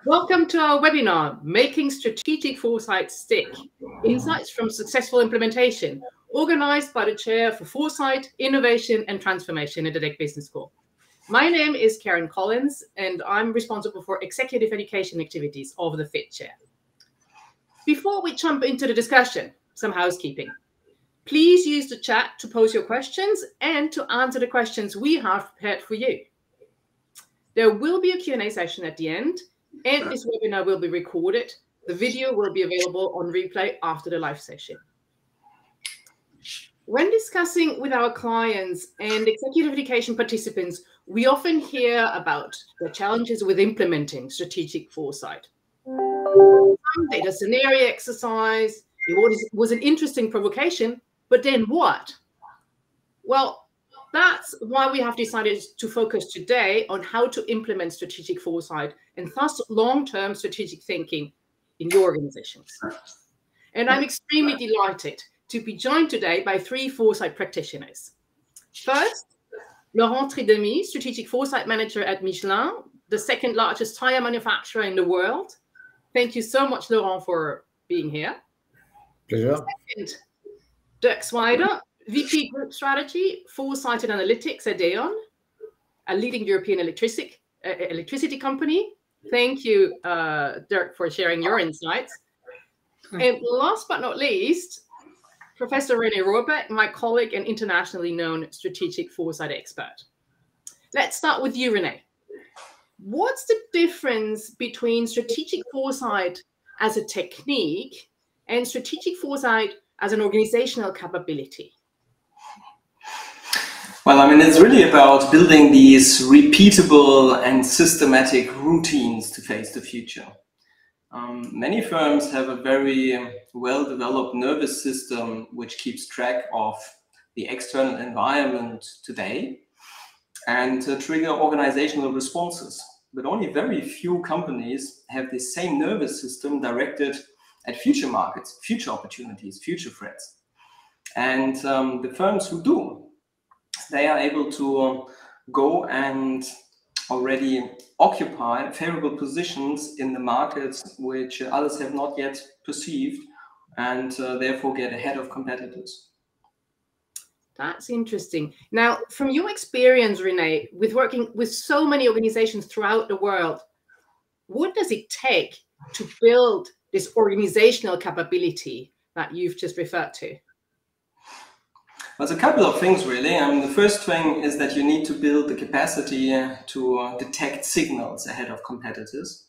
Welcome to our webinar, Making Strategic Foresight Stick, Insights from Successful Implementation, organized by the Chair for Foresight, Innovation and Transformation at EDHEC Business School. My name is Karen Collins, and I'm responsible for executive education activities of the FIT Chair. Before we jump into the discussion, some housekeeping. Please use the chat to pose your questions and to answer the questions we have prepared for you. There will be a Q&A session at the end, and this webinar will be recorded. The video will be available on replay after the live session. When discussing with our clients and executive education participants, we often hear about the challenges with implementing strategic foresight. Some data scenario exercise, it was an interesting provocation, but then what? Well, that's why we have decided to focus today on how to implement strategic foresight and thus long-term strategic thinking in your organizations. And I'm extremely delighted to be joined today by three foresight practitioners. First, Laurent Tridemy, Strategic Foresight Manager at Michelin, the second largest tire manufacturer in the world. Thank you so much, Laurent, for being here. Pleasure. Second, Dirk Swider, VP Group Strategy, Foresight and Analytics at E.ON, a leading European electricity company. Thank you, Dirk, for sharing your insights. And last but not least, Professor René Rohrbeck, my colleague and internationally known strategic foresight expert. Let's start with you, René. What's the difference between strategic foresight as a technique and strategic foresight as an organizational capability? Well, I mean, it's really about building these repeatable and systematic routines to face the future. Many firms have a very well-developed nervous system which keeps track of the external environment today and trigger organizational responses. But only very few companies have the same nervous system directed at future markets, future opportunities, future threats. And the firms who do, they are able to go and already occupy favorable positions in the markets which others have not yet perceived, and therefore get ahead of competitors. That's interesting. Now, from your experience, René, with working with so many organizations throughout the world, what does it take to build this organizational capability that you've just referred to? There's a couple of things, really. The first thing is that you need to build the capacity to detect signals ahead of competitors.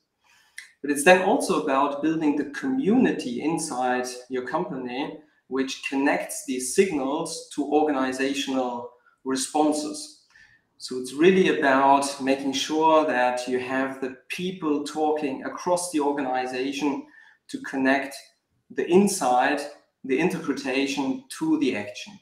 But it's then also about building the community inside your company, which connects these signals to organizational responses. So it's really about making sure that you have the people talking across the organization to connect the insight, the interpretation to the action.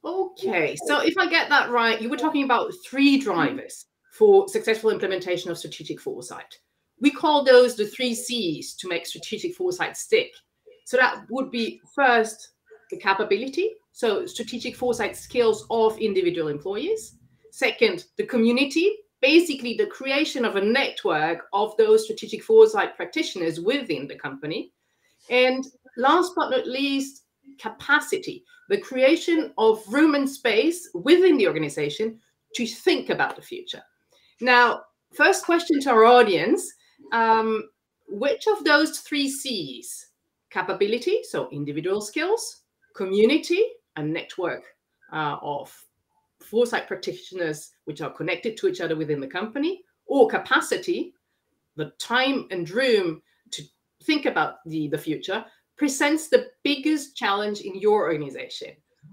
Okay, so if I get that right, you were talking about three drivers for successful implementation of strategic foresight. We call those the 3 C's to make strategic foresight stick. So that would be first, the capability, so strategic foresight skills of individual employees. Second, the community, basically the creation of a network of those strategic foresight practitioners within the company. And last but not least, capacity, the creation of room and space within the organization to think about the future. Now, first question to our audience, which of those 3 C's, capability, so individual skills, community, a network of foresight practitioners which are connected to each other within the company, or capacity, the time and room to think about the future, presents the biggest challenge in your organization?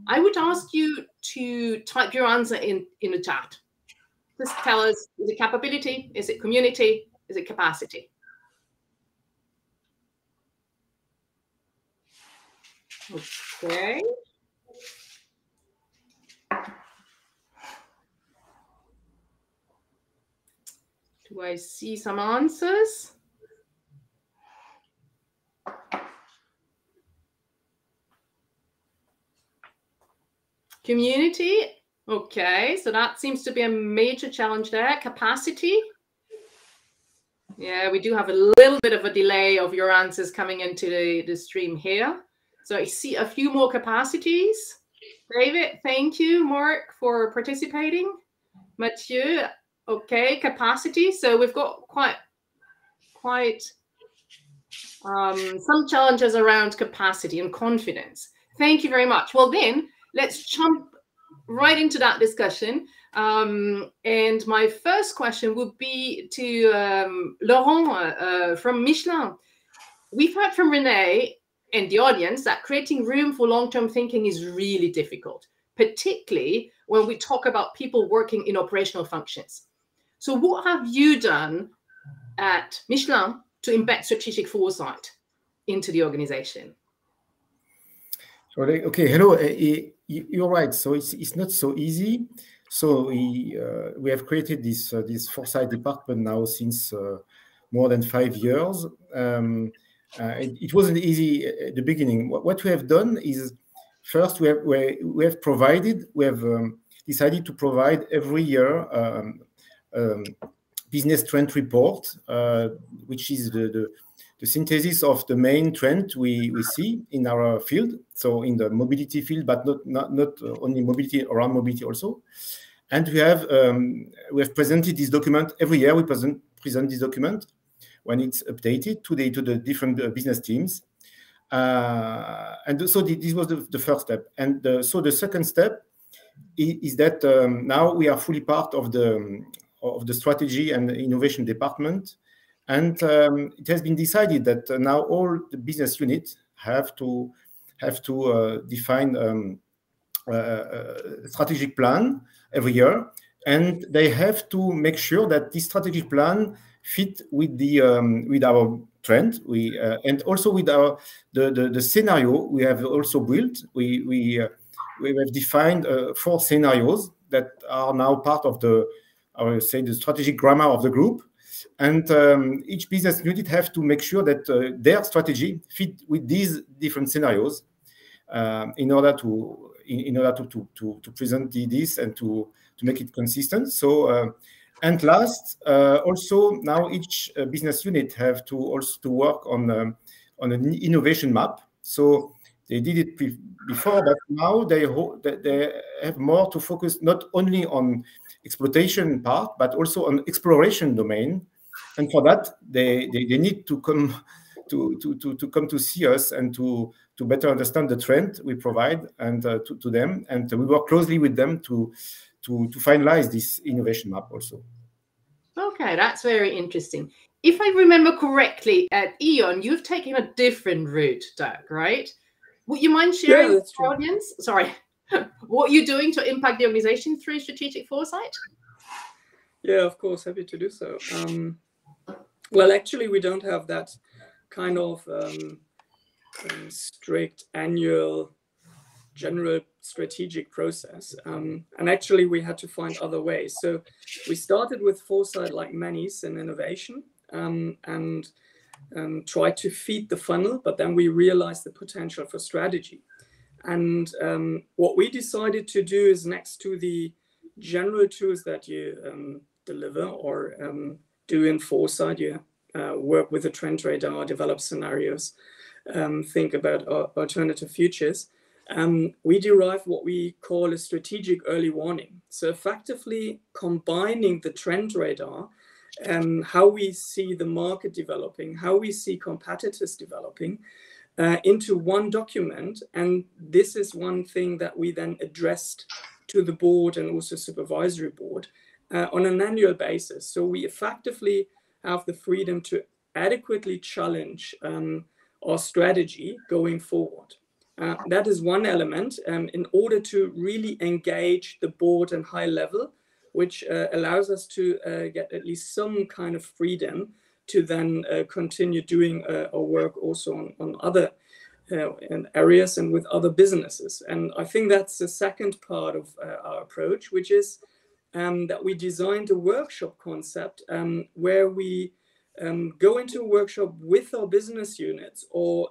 I would ask you to type your answer in the chat. Just tell us, is it capability? Is it community? Is it capacity? Okay. Do I see some answers? Community, okay, so that seems to be a major challenge there. Capacity, Yeah, we do have a little bit of a delay of your answers coming into the stream here. So I see a few more capacities. David, thank you. Mark, for participating. Mathieu, okay, capacity. So we've got quite some challenges around capacity and confidence. Thank you very much. Well, then let's jump right into that discussion. And my first question would be to Laurent from Michelin. We've heard from Renee and the audience that creating room for long-term thinking is really difficult, particularly when we talk about people working in operational functions. So what have you done at Michelin to embed strategic foresight into the organization? Okay, hello. You're right. So it's not so easy. So we have created this foresight department now since more than 5 years. It wasn't easy at the beginning. What we have done is, first we have decided to provide every year business trend report, which is the synthesis of the main trend we see in our field. So in the mobility field, but not only mobility, around mobility also. And we have presented this document every year. We present this document when it's updated to the different business teams. And so this was the first step. And so the second step is that now we are fully part of the strategy and innovation department. And it has been decided that now all the business units have to define a strategic plan every year, and they have to make sure that this strategic plan fit with our trend. And also with the scenario we have also built. We have defined 4 scenarios that are now part of the strategic grammar of the group. And each business unit have to make sure that their strategy fit with these different scenarios in order to present this and to make it consistent. So and last, also now each business unit have to also work on an innovation map. So they did it before, but now they have more to focus not only on exploitation part, but also on exploration domain. And for that, they need to come to see us and to better understand the trend we provide and to them. And we work closely with them to finalize this innovation map also. Okay, that's very interesting. If I remember correctly, at E.ON, you've taken a different route, Doug, right? Would you mind sharing with the audience? Sorry, what you're doing to impact the organization through strategic foresight? Yeah, of course, happy to do so. Well, actually, we don't have that kind of strict annual general strategic process. And actually, we had to find other ways. So we started with foresight like many in innovation and tried to feed the funnel, but then we realized the potential for strategy. And what we decided to do is, next to the general tools that you deliver or do in foresight, you work with a trend radar, develop scenarios, think about alternative futures. We derive what we call a strategic early warning. So effectively combining the trend radar and how we see the market developing, how we see competitors developing into one document. And this is one thing that we then addressed to the board and also supervisory board on an annual basis. So we effectively have the freedom to adequately challenge our strategy going forward. That is one element in order to really engage the board and high level, which allows us to get at least some kind of freedom to then continue doing our work also on other areas and with other businesses. And I think that's the second part of our approach, which is that we designed a workshop concept where we go into a workshop with our business units, or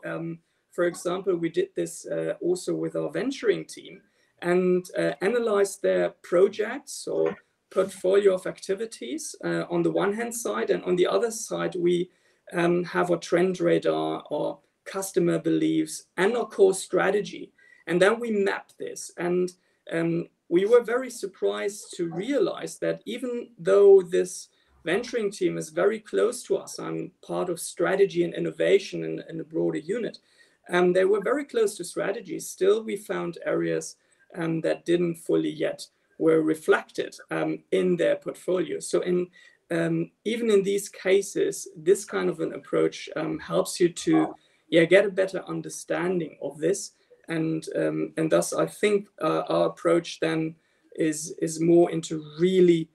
for example, we did this also with our venturing team, and analyze their projects or portfolio of activities on the one hand side, and on the other side we have our trend radar, our customer beliefs, and our core strategy. And then we map this, and we were very surprised to realize that even though this venturing team is very close to us, I'm part of strategy and innovation in a broader unit, they were very close to strategy. Still, we found areas that didn't fully yet were reflected in their portfolio. So even in these cases, this kind of an approach helps you to get a better understanding of this. And thus, I think our approach then is more into really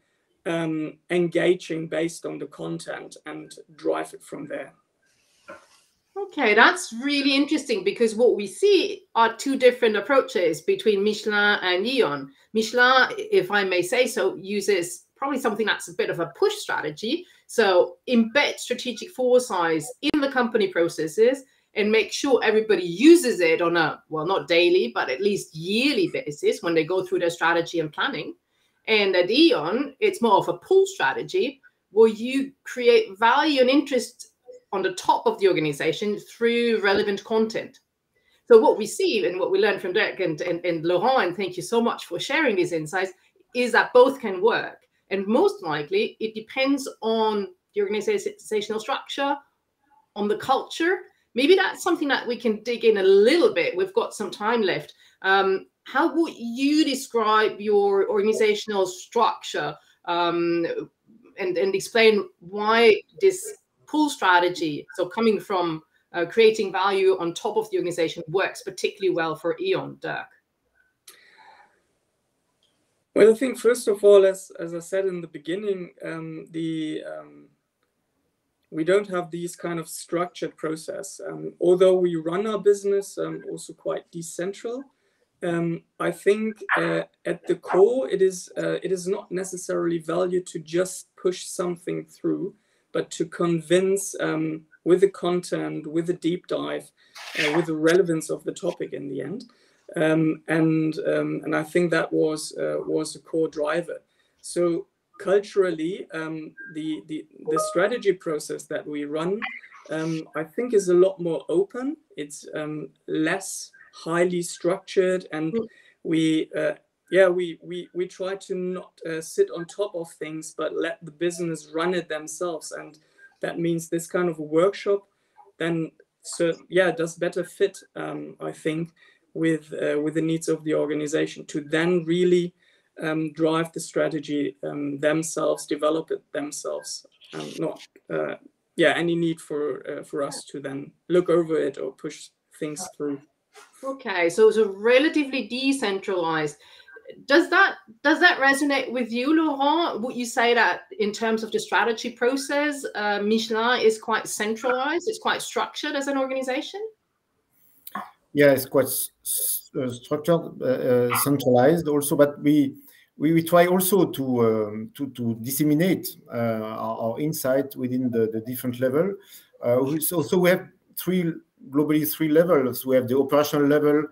engaging based on the content and drive it from there. Okay, that's really interesting, because what we see are two different approaches between Michelin and E.ON. Michelin, if I may say so, uses probably something that's a bit of a push strategy. So embed strategic foresight in the company processes and make sure everybody uses it on a, well, not daily, but at least yearly basis when they go through their strategy and planning. And at E.ON, it's more of a pull strategy where you create value and interest on the top of the organization through relevant content. So what we see and what we learned from Dirk and Laurent, and thank you so much for sharing these insights, is that both can work. And most likely, it depends on the organizational structure, on the culture. Maybe that's something that we can dig in a little bit. We've got some time left. How would you describe your organizational structure and explain why this pull strategy, so coming from creating value on top of the organization, works particularly well for E.ON, Dirk? Well, I think first of all, as I said in the beginning, we don't have these kind of structured process. Although we run our business also quite decentral, I think at the core it is not necessarily value to just push something through, but to convince with the content, with the deep dive, with the relevance of the topic in the end. And I think that was a core driver. So culturally, the strategy process that we run, I think, is a lot more open. It's less highly structured, and we try to not sit on top of things, but let the business run it themselves. And that means this kind of a workshop then, does better fit, I think, with the needs of the organization to then really drive the strategy themselves, develop it themselves, not any need for us to then look over it or push things through. Okay, so it's relatively decentralized. Does that resonate with you, Laurent? Would you say that in terms of the strategy process, Michelin is quite centralized, it's quite structured as an organization? Yeah, it's quite structured, centralized also, but we try also to disseminate our insight within the different level. So we have globally three levels. We have the operational level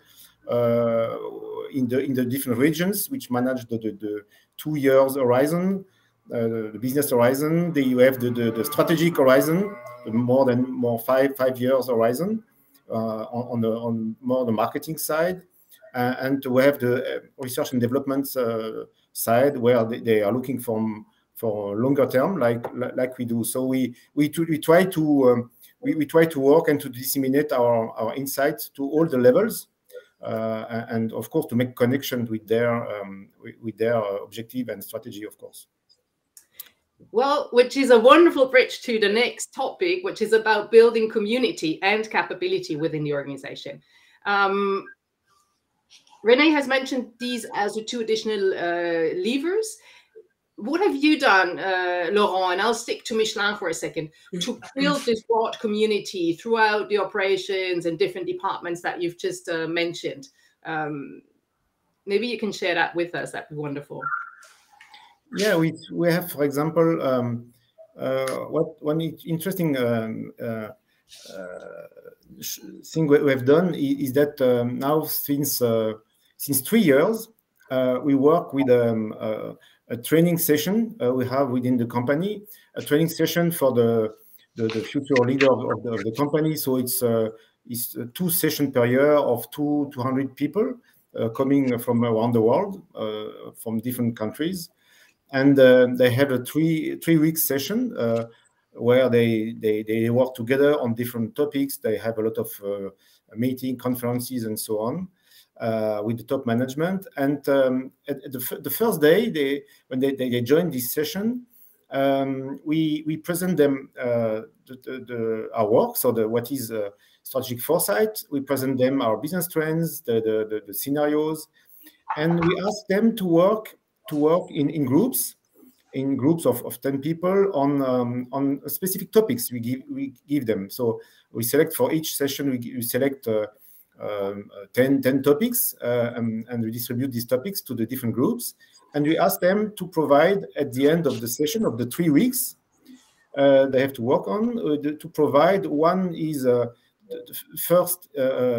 in the different regions, which manage the 2 years horizon, the business horizon. Then you have the strategic horizon, the more 5 years horizon. On more the marketing side, and we have the research and development side, where they are looking for longer term, like we do. So we try to work and to disseminate our insights to all the levels, and of course to make connection with their objective and strategy, of course. Well, which is a wonderful bridge to the next topic, which is about building community and capability within the organization. René has mentioned these as the two additional levers. What have you done, Laurent, and I'll stick to Michelin for a second, to build this broad community throughout the operations and different departments that you've just mentioned? Maybe you can share that with us. That'd be wonderful. Yeah, we have, for example, one interesting thing we have done is that now since 3 years we work with a training session we have within the company, a training session for the future leader of the company. So it's 2 sessions per year of 200 people coming from around the world, from different countries. And they have a three-week session where they work together on different topics. They have a lot of meeting, conferences, and so on with the top management. And at the first day, when they join this session, we present them our work. So what is strategic foresight? We present them our business trends, the scenarios, and we ask them to work in groups of 10 people on specific topics we give them. So we select for each session, we select 10 topics, and we distribute these topics to the different groups. And we ask them to provide at the end of the session of the 3 weeks they have to work on, to provide. One is the first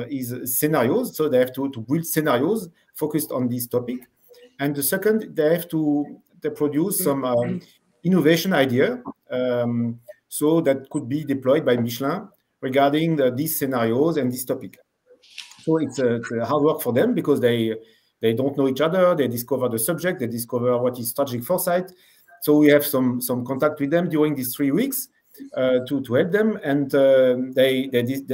is scenarios. So they have to build scenarios focused on this topic. And the second, they have to produce some innovation idea, so that could be deployed by Michelin regarding these scenarios and this topic. So it's a hard work for them because they don't know each other. They discover the subject. They discover what is strategic foresight. So we have some contact with them during these 3 weeks to help them, and they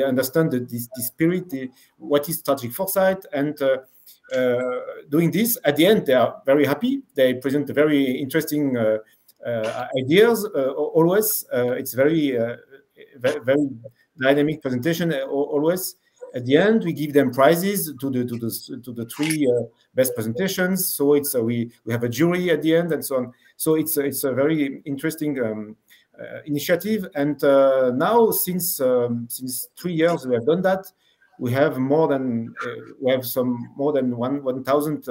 understand this spirit, what is strategic foresight, and doing this, at the end, they are very happy. They present very interesting ideas. Always, it's very dynamic presentation. Always, at the end, we give them prizes to the 3 best presentations. So it's we have a jury at the end and so on. So it's a very interesting initiative. And now, since 3 years, we have done that. We have more than 1,000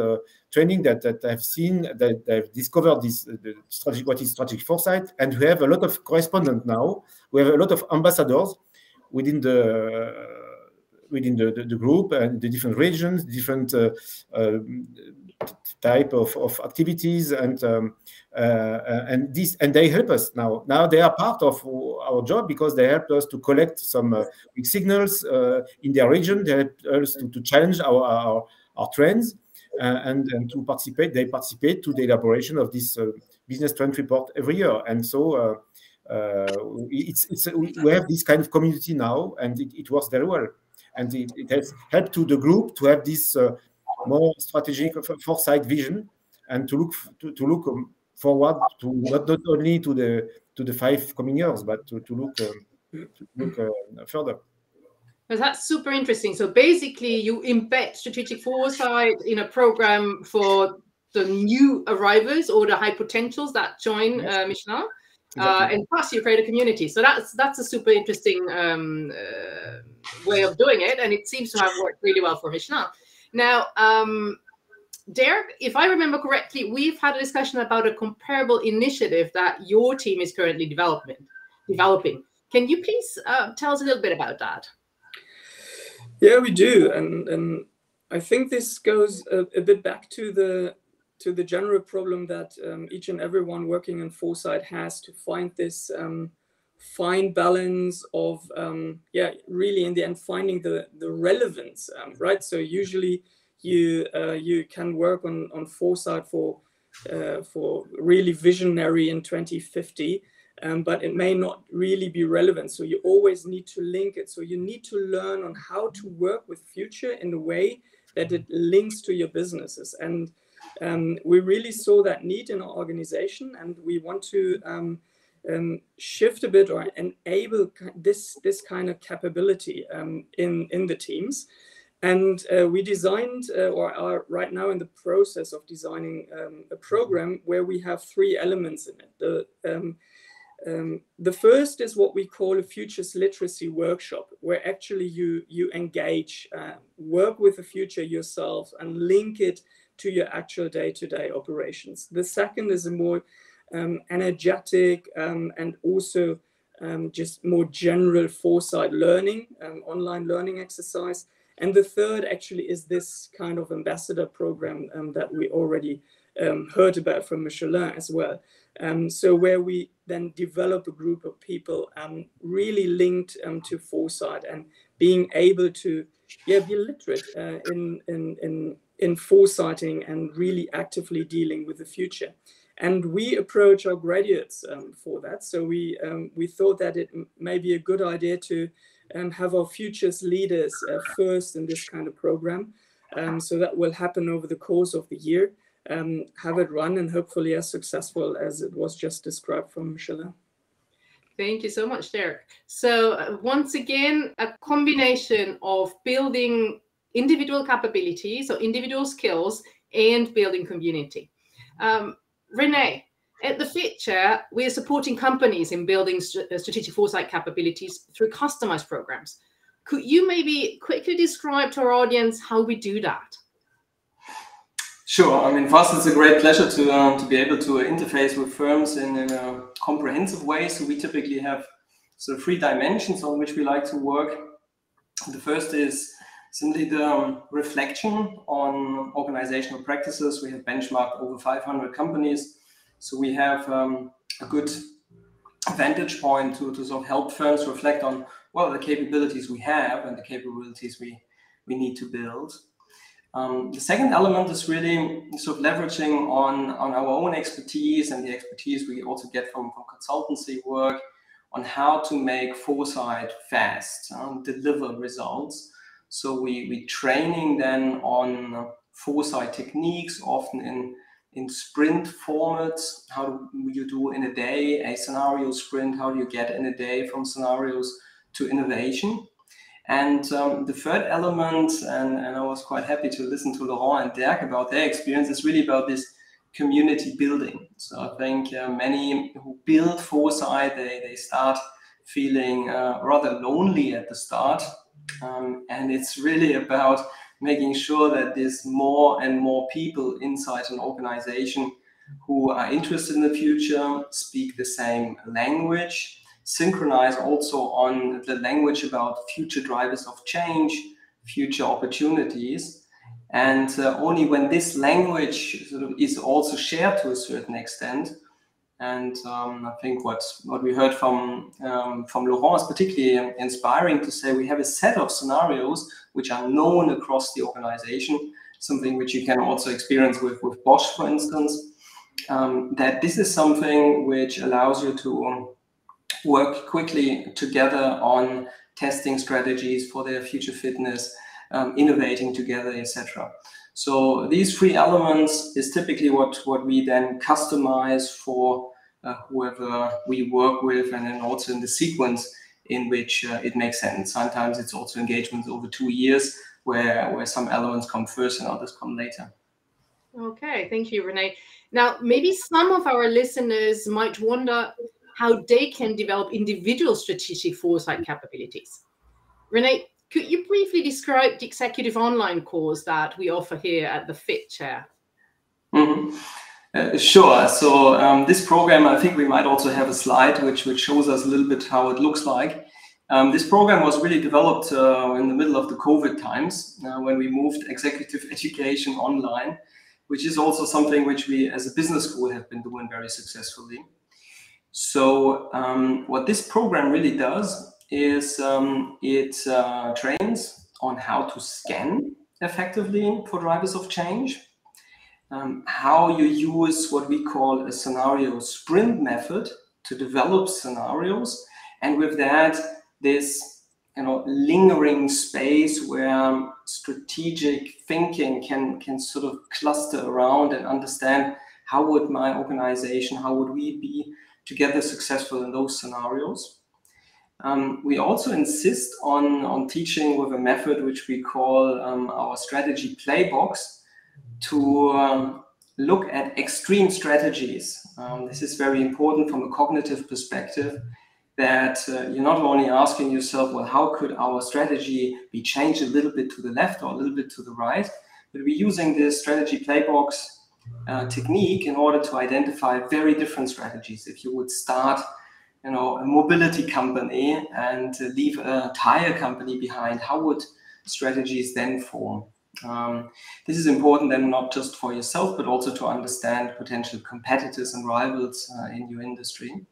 training that I've seen, that I've discovered this what is strategic foresight, and we have a lot of correspondents now. We have a lot of ambassadors within the group and the different regions, different type of activities, and they help us now. Now they are part of our job because they help us to collect some big signals in their region. They help us to challenge our trends and to participate. They participate to the elaboration of this business trend report every year, and so we have this kind of community now, and it works very well. And it has helped to the group to have this more strategic foresight vision, and to look forward to not only to the 5 coming years, but to look further. Well, that's super interesting. So basically, you embed strategic foresight in a program for the new arrivals or the high potentials that join Michelin. Exactly. And plus you create a community. So that's a super interesting way of doing it, and it seems to have worked really well for Michelin. Now, Derek, if I remember correctly, we've had a discussion about a comparable initiative that your team is currently developing. Can you please tell us a little bit about that? Yeah, we do, and I think this goes a bit back to the general problem that each and everyone working in foresight has, to find this fine balance of really in the end finding the relevance, right? So usually you can work on foresight for really visionary in 2050, but it may not really be relevant. So you always need to link it. So you need to learn on how to work with future in a way that it links to your businesses. And we really saw that need in our organization, and we want to shift a bit or enable this kind of capability in the teams. And we designed, or are right now in the process of designing, a program where we have 3 elements in it. The first is what we call a futures literacy workshop, where actually you engage, work with the future yourself, and link it to your actual day-to-day operations. The second is a more energetic and also just more general foresight learning, online learning exercise. And the third actually is this kind of ambassador program that we already heard about from Michelin as well. So where we then develop a group of people really linked to foresight and being able to be literate in foresighting and really actively dealing with the future. And we approach our graduates for that. So we thought that it may be a good idea to have our futures leaders first in this kind of program. So that will happen over the course of the year. Have it run and hopefully as successful as it was just described from Michelin. Thank you so much, Derek. So once again, a combination of building individual capabilities or individual skills and building community. Renee, at the Future, we are supporting companies in building strategic foresight capabilities through customized programs. Could you maybe quickly describe to our audience how we do that? Sure. I mean, for us, it's a great pleasure to be able to interface with firms in a comprehensive way. So we typically have sort of 3 dimensions on which we like to work. The first is simply the reflection on organizational practices. We have benchmarked over 500 companies. So we have a good vantage point to sort of help firms reflect on what are the capabilities we have and the capabilities we need to build. The second element is really sort of leveraging on our own expertise and the expertise we also get from consultancy work on how to make foresight fast, deliver results. So we training then on foresight techniques, often in sprint formats. How do you do in a day a scenario sprint? How do you get in a day from scenarios to innovation? And the third element, and I was quite happy to listen to Laurent and Dirk about their experience, is really about this community building. So I think many who build foresight, they start feeling rather lonely at the start. And it's really about making sure that there's more and more people inside an organization who are interested in the future, speak the same language, synchronize also on the language about future drivers of change, future opportunities. And only when this language sort of is also shared to a certain extent, and I think what we heard from Laurent is particularly inspiring to say we have a set of scenarios which are known across the organization, something which you can also experience with Bosch, for instance, that this is something which allows you to work quickly together on testing strategies for their future fitness, innovating together, etc. So these 3 elements is typically what we then customize for whoever we work with, and then also in the sequence in which it makes sense. Sometimes it's also engagements over 2 years where some elements come first and others come later. Okay, thank you, Renee. Now, maybe some of our listeners might wonder how they can develop individual strategic foresight capabilities. Renee, could you briefly describe the executive online course that we offer here at the FIT Chair? Sure. So this program, I think we might also have a slide which shows us a little bit how it looks like. This program was really developed in the middle of the COVID times when we moved executive education online, which is also something which we as a business school have been doing very successfully. So what this program really does is it trains on how to scan effectively for drivers of change, how you use what we call a scenario sprint method to develop scenarios, and with that, this lingering space where strategic thinking can sort of cluster around and understand how would my organization, how would we be together successful in those scenarios. We also insist on teaching with a method which we call our strategy playbox to look at extreme strategies. This is very important from a cognitive perspective, that you're not only asking yourself, well, how could our strategy be changed a little bit to the left or a little bit to the right, but we're using this strategy playbox technique in order to identify very different strategies. If you would start a mobility company and leave a tire company behind, how would strategies then form? This is important then not just for yourself, but also to understand potential competitors and rivals in your industry.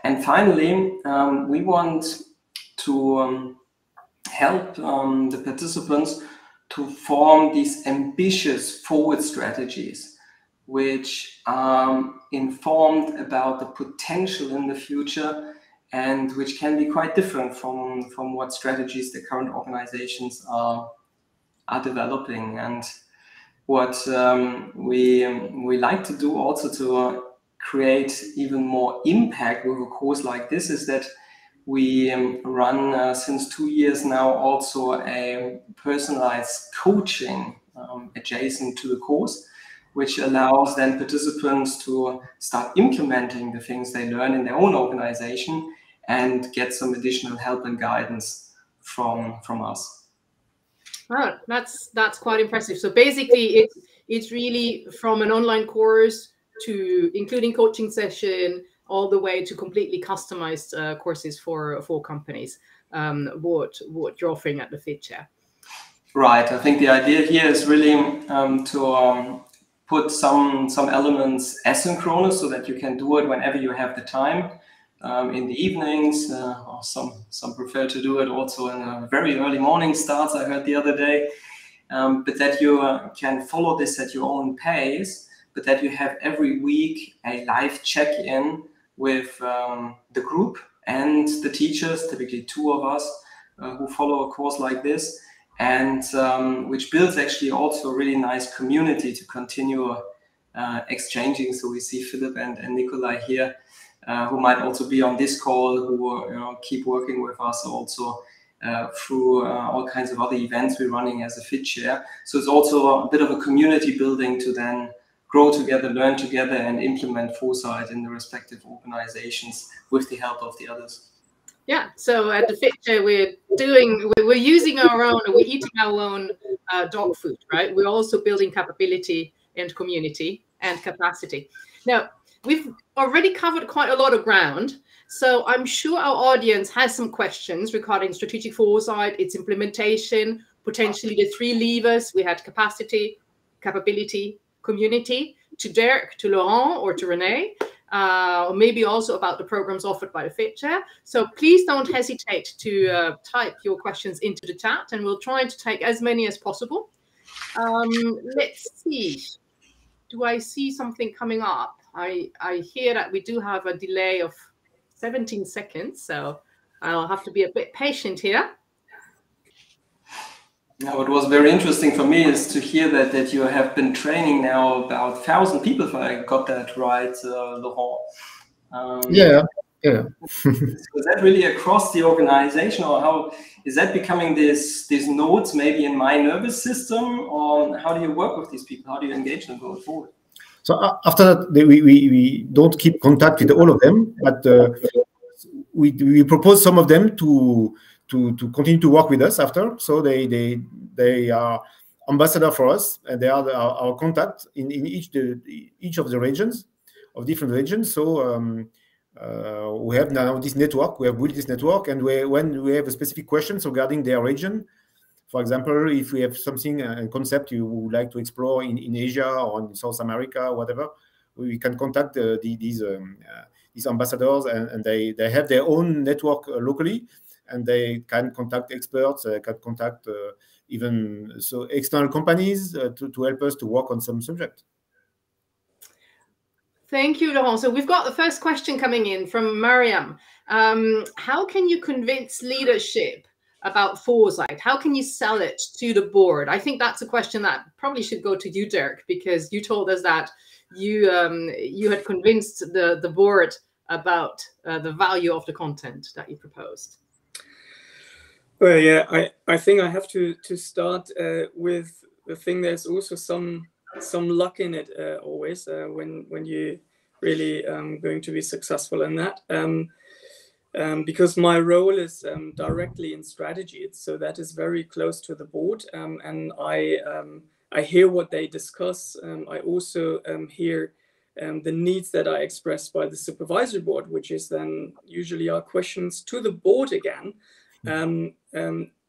And finally, we want to help the participants to form these ambitious forward strategies, which are informed about the potential in the future and which can be quite different from what strategies the current organizations are developing. And what we like to do also to create even more impact with a course like this is that we run since 2 years now also a personalized coaching adjacent to the course, which allows then participants to start implementing the things they learn in their own organization and get some additional help and guidance from us. Oh, that's quite impressive. So basically, it's really from an online course to including coaching session, all the way to completely customized courses for companies. What you're offering at the FIT Chair. Right. I think the idea here is really to put some elements asynchronous so that you can do it whenever you have the time. In the evenings, or some prefer to do it also in a very early morning starts, I heard the other day, but that you can follow this at your own pace, but that you have every week a live check-in with the group and the teachers, typically 2 of us, who follow a course like this, and which builds actually also a really nice community to continue exchanging. So we see Philip and Nikolai here, who might also be on this call, who keep working with us also through all kinds of other events we're running as a FIT Chair. So it's also a bit of a community building to then grow together, learn together, and implement Foresight in the respective organizations with the help of the others. Yeah, so at the FIT Chair, we're using our own, we're eating our own dog food, right? We're also building capability and community and capacity. Now, we've already covered quite a lot of ground, so I'm sure our audience has some questions regarding strategic foresight, its implementation, potentially the 3 levers. We had capacity, capability, community, to Dirk, to Laurent, or to Renee, or maybe also about the programs offered by the FIT Chair. So please don't hesitate to type your questions into the chat, and we'll try to take as many as possible. Let's see. Do I see something coming up? I hear that we do have a delay of 17 seconds, so I'll have to be a bit patient here. Now, what was very interesting for me is to hear that you have been training now about 1,000 people, if I got that right, Laurent. Yeah. Is that really across the organization, or how is that becoming these nodes maybe in my nervous system, or how do you work with these people? How do you engage them going forward? So after that, we don't keep contact with all of them, but we propose some of them to continue to work with us after. So they are ambassador for us, and they are our contact in each of the regions, of different regions. So we have now this network. We have built this network, and when we have a specific questions regarding their region, for example, if we have something, a concept you would like to explore in Asia or in South America, whatever, we can contact these ambassadors, and they have their own network locally, and they can contact experts, can contact even external companies to help us to work on some subject. Thank you, Laurent. So we've got the first question coming in from Mariam. How can you convince leadership about Foresight? How can you sell it to the board? I think that's a question that probably should go to you, Dirk, because you told us that you had convinced the board about the value of the content that you proposed. Well, yeah, I think I have to start with the thing. There's also some luck in it always when you really going to be successful in that. Because my role is directly in strategy, so that is very close to the board, and I hear what they discuss. I also hear the needs that are expressed by the supervisory board, which is then usually our questions to the board again, and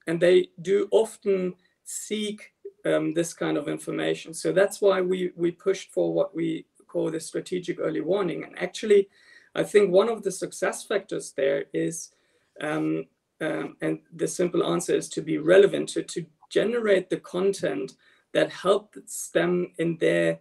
they do often seek this kind of information. So that's why we pushed for what we call the strategic early warning. And actually, I think one of the success factors there is, and the simple answer is to be relevant, to generate the content that helps them in their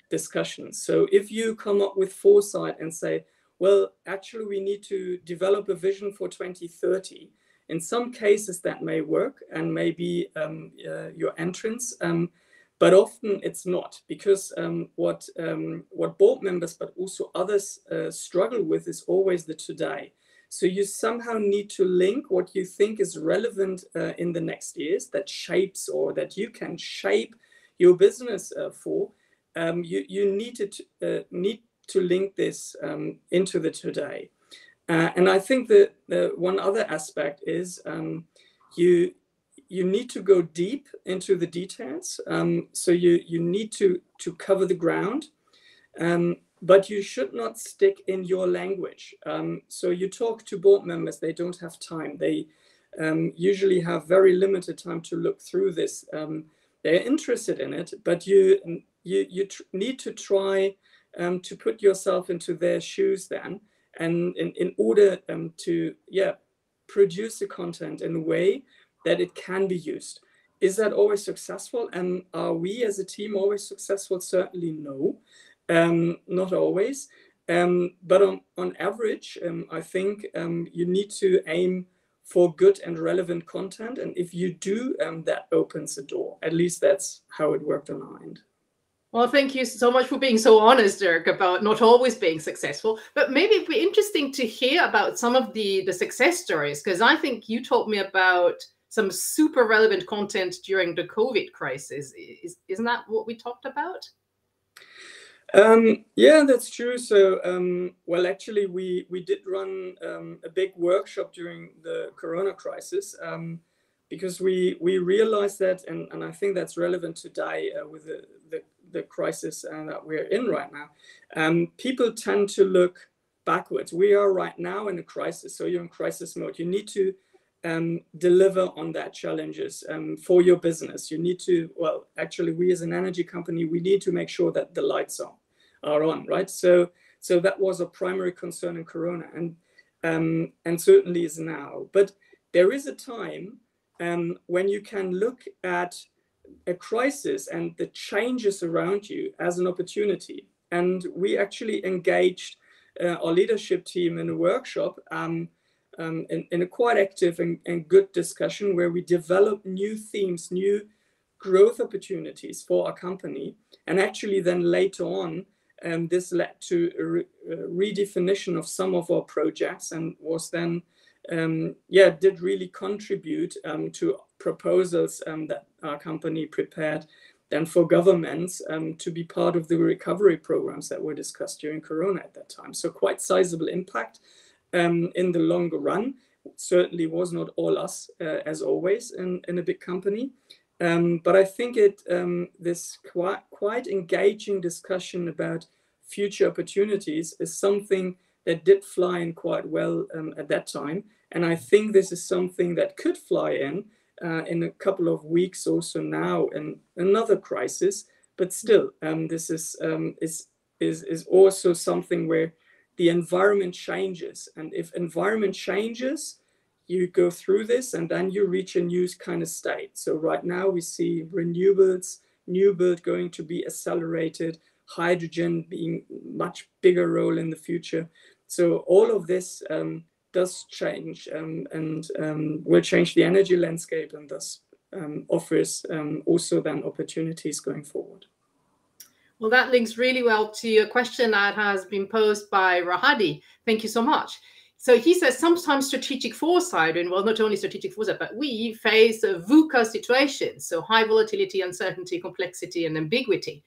discussions. So if you come up with Foresight and say, well, actually, we need to develop a vision for 2030. In some cases, that may work and may be your entrance, but often it's not, because what board members, but also others struggle with is always the today. So you somehow need to link what you think is relevant in the next years, that shapes or that you can shape your business for. You need to link this into the today. And I think that the one other aspect is you need to go deep into the details. So you need to cover the ground, but you should not stick in your language. So you talk to board members, they don't have time. They usually have very limited time to look through this. They're interested in it, but you need to try to put yourself into their shoes then, and in order to produce the content in a way that it can be used. Is that always successful? And are we as a team always successful? Certainly no, not always. But on average, I think you need to aim for good and relevant content. And if you do, that opens the door. At least that's how it worked on our end. Well, thank you so much for being so honest, Dirk, about not always being successful. But maybe it'd be interesting to hear about some of the success stories, because I think you told me about some super relevant content during the COVID crisis. Isn't that what we talked about? Yeah, that's true. So, well, actually, we did run a big workshop during the Corona crisis, because we realized that, and I think that's relevant today with the crisis that we're in right now. People tend to look backwards. We are right now in a crisis, so you're in crisis mode. You need to deliver on that challenges for your business. You need to, well, actually, we as an energy company, we need to make sure that the lights are on, right? So that was a primary concern in Corona, and certainly is now. But there is a time when you can look at a crisis and the changes around you as an opportunity. And we actually engaged our leadership team in a workshop in a quite active and good discussion where we developed new themes, new growth opportunities for our company. And actually then later on, this led to a redefinition of some of our projects, and was then, did really contribute to proposals that our company prepared then for governments to be part of the recovery programs that were discussed during Corona at that time. So quite sizable impact in the longer run. Certainly was not all us, as always, in a big company. But I think this quite engaging discussion about future opportunities is something that did fly in quite well at that time. And I think this is something that could fly in a couple of weeks also now in another crisis. But still, this is also something where the environment changes. And if environment changes, you go through this and then you reach a new kind of state. So right now we see renewables, new build going to be accelerated, hydrogen being much bigger role in the future. So all of this does change and will change the energy landscape, and thus offers also then opportunities going forward. Well, that links really well to a question that has been posed by Rahadi. Thank you so much. So he says, sometimes strategic foresight, and well, not only strategic foresight, but we face VUCA situations, so high volatility, uncertainty, complexity, and ambiguity.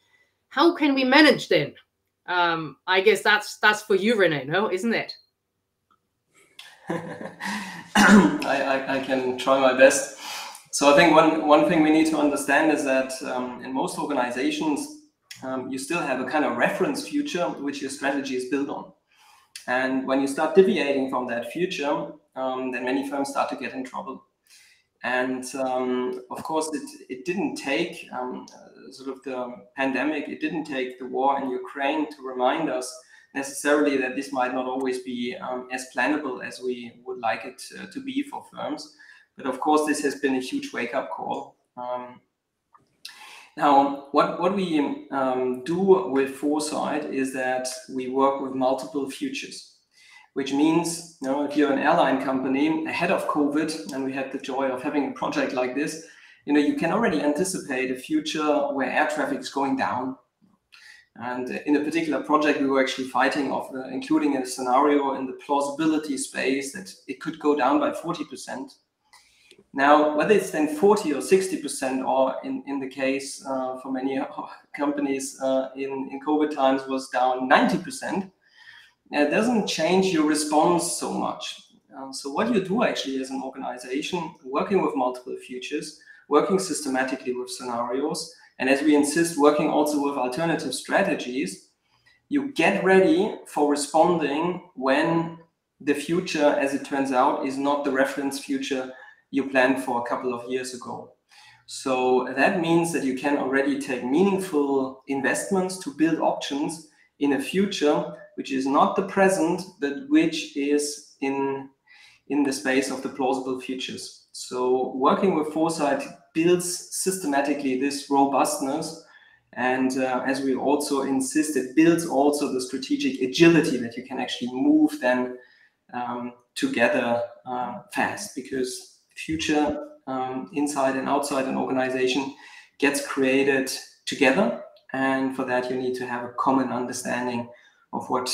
How can we manage them? I guess that's for you, René, no, isn't it? I can try my best. So I think one thing we need to understand is that in most organizations, you still have a kind of reference future which your strategy is built on. And when you start deviating from that future, then many firms start to get in trouble. And of course, it didn't take sort of the pandemic, it didn't take the war in Ukraine to remind us necessarily that this might not always be as plannable as we would like it to be for firms. But of course, this has been a huge wake-up call. Now, what we do with Foresight is that we work with multiple futures, which means, you know, if you're an airline company ahead of COVID, and we had the joy of having a project like this, you know, you can already anticipate a future where air traffic is going down. And in a particular project, we were actually fighting of including a scenario in the plausibility space that it could go down by 40%. Now, whether it's then 40 or 60%, or in the case for many companies in COVID times was down 90%, it doesn't change your response so much. So what you do actually as an organization, working with multiple futures, working systematically with scenarios, and as we insist, working also with alternative strategies, you get ready for responding when the future, as it turns out, is not the reference future you planned for a couple of years ago. So that means that you can already take meaningful investments to build options in a future which is not the present, but which is in the space of the plausible futures. So working with Foresight builds systematically this robustness, and as we also insist, it builds also the strategic agility that you can actually move then together fast, because future inside and outside an organization gets created together, and for that you need to have a common understanding of what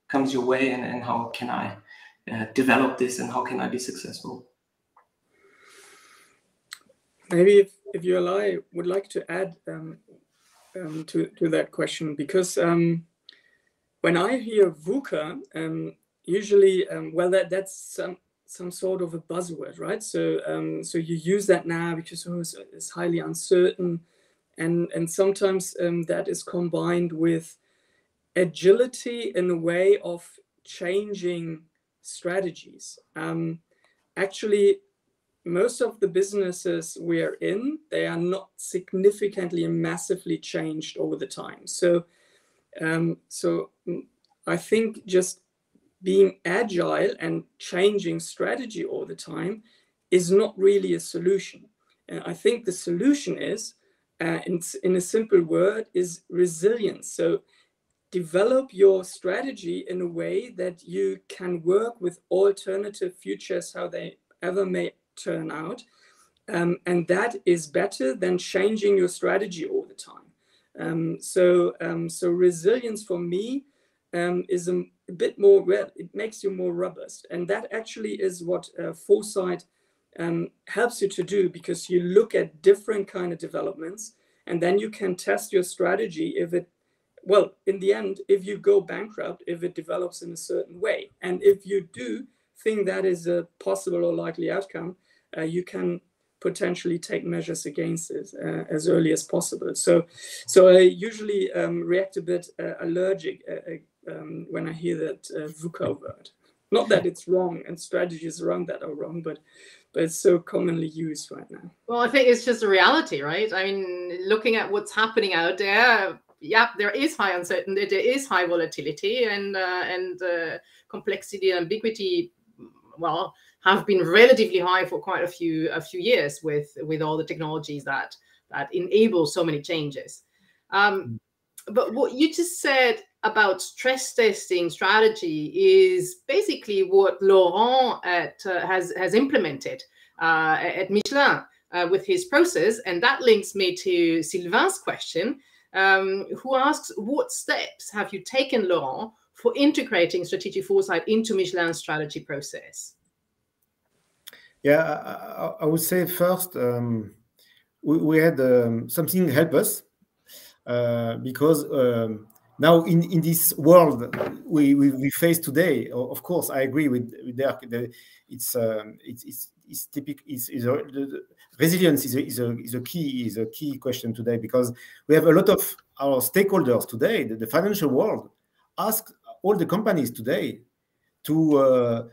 comes your way and how can I develop this and how can I be successful. Maybe if you allow, I would like to add to that question, because when I hear VUCA, usually, well, that's some sort of a buzzword, right? So so you use that now because it's highly uncertain, and sometimes that is combined with agility in a way of changing strategies. Actually, most of the businesses we're in, they are not significantly and massively changed over the time. So so I think just being agile and changing strategy all the time is not really a solution. I think the solution is, in a simple word, is resilience. So develop your strategy in a way that you can work with alternative futures, how they ever may turn out. And that is better than changing your strategy all the time. So resilience for me is a bit more, well, it makes you more robust. And that actually is what Foresight helps you to do, because you look at different kind of developments, and then you can test your strategy if it, well, in the end, if you go bankrupt, if it develops in a certain way. And if you do think that is a possible or likely outcome, you can potentially take measures against it as early as possible. So I usually react a bit allergic when I hear that VUCA word. Not that it's wrong and strategies around that are wrong, but it's so commonly used right now. Well, I think it's just a reality, right? I mean, looking at what's happening out there, yeah, there is high uncertainty, there is high volatility, and complexity and ambiguity, well, have been relatively high for quite a few years with all the technologies that enable so many changes. But what you just said about stress testing strategy is basically what Laurent has implemented at Michelin with his process, and that links me to Sylvain's question, who asks, what steps have you taken, Laurent, for integrating strategic foresight into Michelin's strategy process? Yeah, I would say first, we had something help us because now in this world we face today, of course, I agree with Dirk. It's typical. Resilience is a key question today, because we have a lot of our stakeholders today. The financial world ask all the companies today to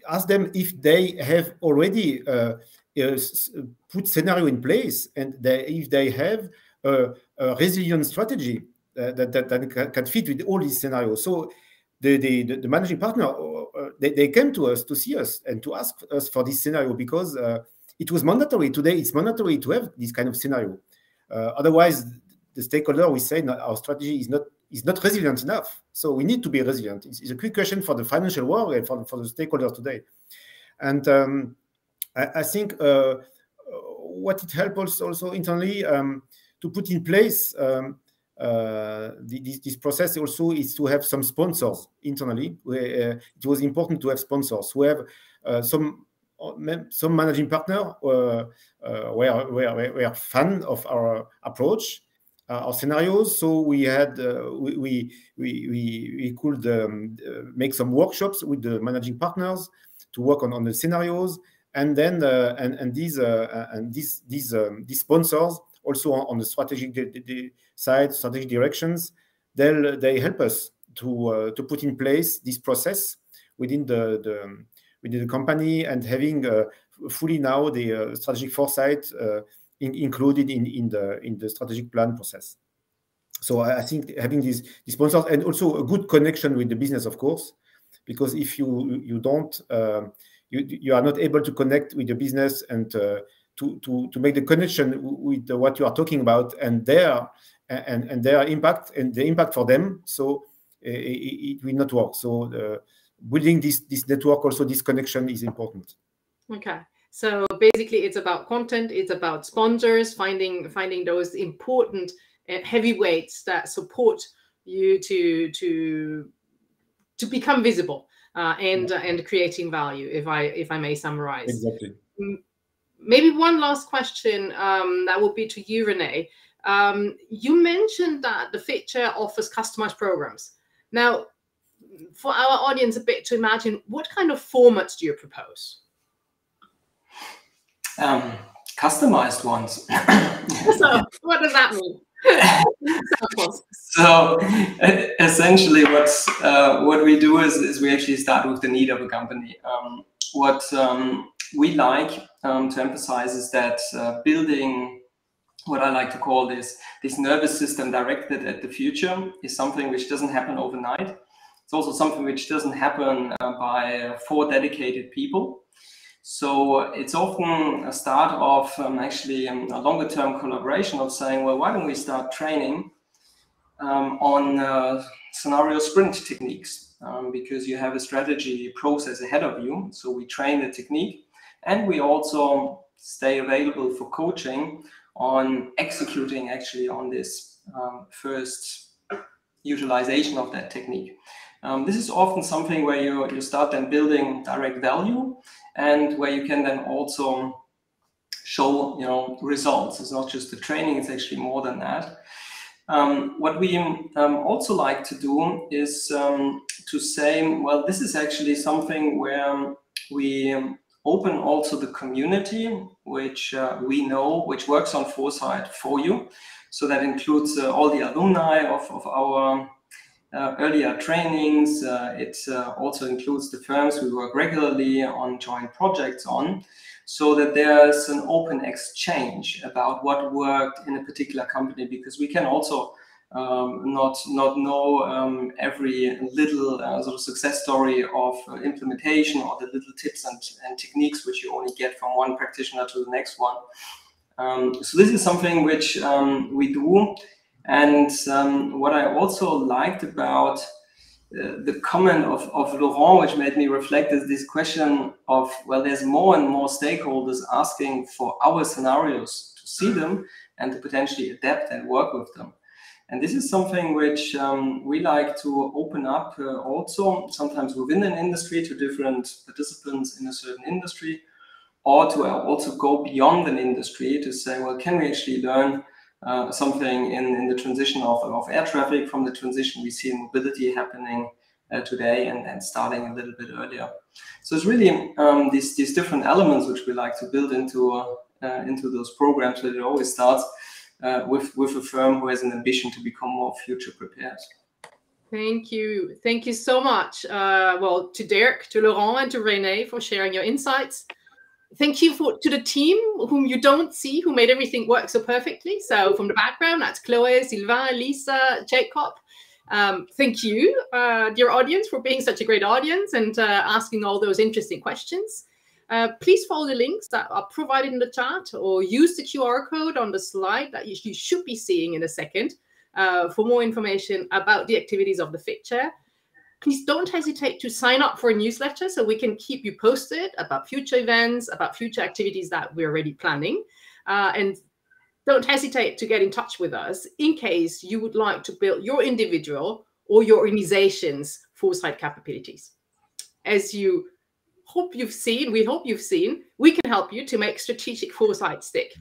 ask them if they have already put scenario in place, and if they have a resilient strategy that can fit with all these scenarios. So the managing partner, they came to us to see us and to ask us for this scenario, because it was mandatory. Today, it's mandatory to have this kind of scenario. Otherwise, the stakeholder will say our strategy is not resilient enough. So we need to be resilient. It's a quick question for the financial world and for the stakeholders today. And I think what it helps us also internally to put in place this process also is to have some sponsors internally. It was important to have sponsors who have some managing partner were fan of our approach, our scenarios. So we had we could make some workshops with the managing partners to work on the scenarios, and then these sponsors also on the strategic side, strategic directions, they help us to put in place this process within the company, and having fully now the strategic foresight included in the strategic plan process. So I think having these sponsors, and also a good connection with the business, of course, because if you don't, you are not able to connect with the business and to make the connection with what you are talking about and their impact and the impact for them. So it will not work. So building this network, also this connection, is important. Okay. So basically, it's about content. It's about sponsors, finding those important heavyweights that support you to become visible and creating value. If I may summarize. Exactly. Maybe one last question that will be to you, René. You mentioned that the feature offers customized programs. Now, for our audience a bit to imagine, what kind of formats do you propose? Customized ones. So what does that mean? So essentially what we do is we actually start with the need of a company. What we like to emphasize is that building what I like to call this nervous system directed at the future is something which doesn't happen overnight. It's also something which doesn't happen by 4 dedicated people. So it's often a start of actually a longer term collaboration of saying, well, why don't we start training on scenario sprint techniques, because you have a strategy process ahead of you. So we train the technique, and we also stay available for coaching on executing actually on this first utilization of that technique. This is often something where you start then building direct value, and where you can then also show results. It's not just the training, it's actually more than that. What we also like to do is to say, well, this is actually something where we open also the community, which we know, which works on Foresight for you. So that includes all the alumni of our earlier trainings. It also includes the firms we work regularly on joint projects on, so that there's an open exchange about what worked in a particular company, because we can also not know every little sort of success story of implementation, or the little tips and techniques which you only get from one practitioner to the next one. So this is something which we do. And what I also liked about the comment of Laurent, which made me reflect, is this question of, well, there's more and more stakeholders asking for our scenarios to see them and to potentially adapt and work with them. And this is something which we like to open up also, sometimes within an industry, to different participants in a certain industry, or to also go beyond an industry to say, well, can we actually learn something in the transition of air traffic from the transition we see in mobility happening today and starting a little bit earlier. So it's really these different elements which we like to build into those programs, that it always starts with a firm who has an ambition to become more future prepared. Thank you. Thank you so much. Well, to Dirk, to Laurent, and to René for sharing your insights. Thank you to the team whom you don't see, who made everything work so perfectly. So from the background, that's Chloe, Sylvain, Lisa, Jacob. Thank you, dear audience, for being such a great audience and asking all those interesting questions. Please follow the links that are provided in the chat or use the QR code on the slide that you should be seeing in a second for more information about the activities of the FIC Chair. Please don't hesitate to sign up for a newsletter so we can keep you posted about future events, about future activities that we're already planning. And don't hesitate to get in touch with us in case you would like to build your individual or your organization's foresight capabilities. As you hope you've seen, we hope you've seen, we can help you to make strategic foresight stick.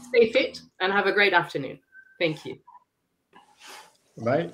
Stay fit and have a great afternoon. Thank you. Bye.